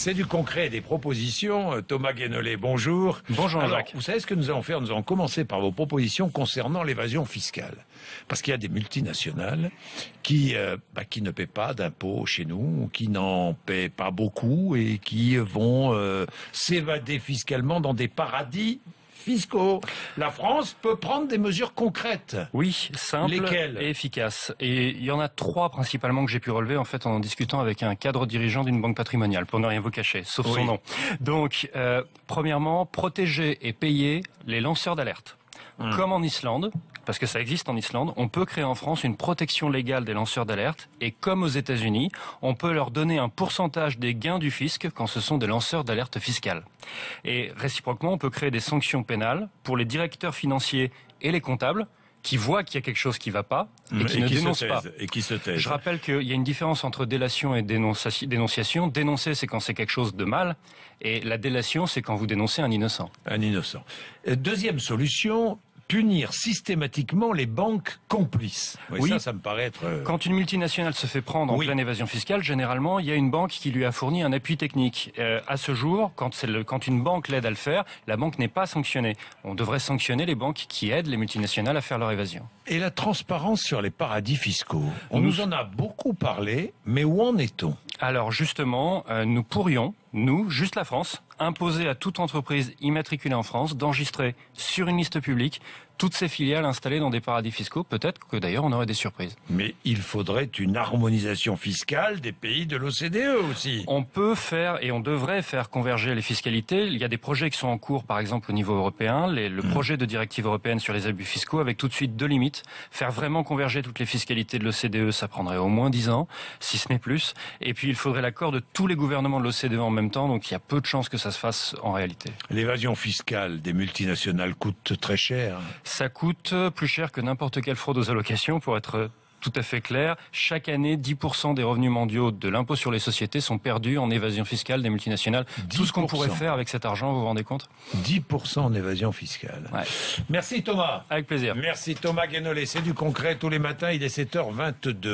C'est du concret et des propositions. Thomas Guénolé, bonjour. Bonjour Alors, Jacques. vous savez ce que nous allons faire? Nous allons commencer par vos propositions concernant l'évasion fiscale. Parce qu'il y a des multinationales qui ne paient pas d'impôts chez nous, qui n'en paient pas beaucoup et qui vont s'évader fiscalement dans des paradis fiscaux. La France peut prendre des mesures concrètes. Oui, simples Lesquelles et efficaces. Et il y en a trois principalement que j'ai pu relever en discutant avec un cadre dirigeant d'une banque patrimoniale, pour ne rien vous cacher, sauf son nom. Donc, premièrement, protéger et payer les lanceurs d'alerte. Comme en Islande, parce que ça existe en Islande, on peut créer en France une protection légale des lanceurs d'alerte et comme aux États-Unis, on peut leur donner un pourcentage des gains du fisc quand ce sont des lanceurs d'alerte fiscale. Et réciproquement, on peut créer des sanctions pénales pour les directeurs financiers et les comptables qui voient qu'il y a quelque chose qui ne va pas et qui ne dénoncent pas. Et qui se taisent. Je rappelle qu'il y a une différence entre délation et dénonciation. Dénoncer, c'est quand c'est quelque chose de mal, et la délation, c'est quand vous dénoncez un innocent. Un innocent. Deuxième solution, punir systématiquement les banques complices. Oui, ça me paraît être... Quand une multinationale se fait prendre en pleine évasion fiscale, généralement, il y a une banque qui lui a fourni un appui technique. À ce jour, quand une banque l'aide à le faire, la banque n'est pas sanctionnée. On devrait sanctionner les banques qui aident les multinationales à faire leur évasion. Et la transparence sur les paradis fiscaux. On nous en a beaucoup parlé, mais où en est-on? Alors justement, nous pourrions, juste la France, imposer à toute entreprise immatriculée en France d'enregistrer sur une liste publique toutes ses filiales installées dans des paradis fiscaux. Peut-être que d'ailleurs on aurait des surprises. Mais il faudrait une harmonisation fiscale des pays de l'OCDE aussi. On peut faire et on devrait faire converger les fiscalités. Il y a des projets qui sont en cours, par exemple au niveau européen, le projet de directive européenne sur les abus fiscaux avec tout de suite deux limites. Faire vraiment converger toutes les fiscalités de l'OCDE, ça prendrait au moins 10 ans, si ce n'est plus. Et puis il faudrait l'accord de tous les gouvernements de l'OCDE en même temps, donc il y a peu de chances que ça se fasse en réalité. L'évasion fiscale des multinationales coûte très cher. Ça coûte plus cher que n'importe quelle fraude aux allocations, pour être tout à fait clair. Chaque année, 10% des revenus mondiaux de l'impôt sur les sociétés sont perdus en évasion fiscale des multinationales. 10%. Tout ce qu'on pourrait faire avec cet argent, vous vous rendez compte? 10% en évasion fiscale. Ouais. Merci Thomas. Avec plaisir. Merci Thomas Guénolé. C'est du concret tous les matins, il est 7h22.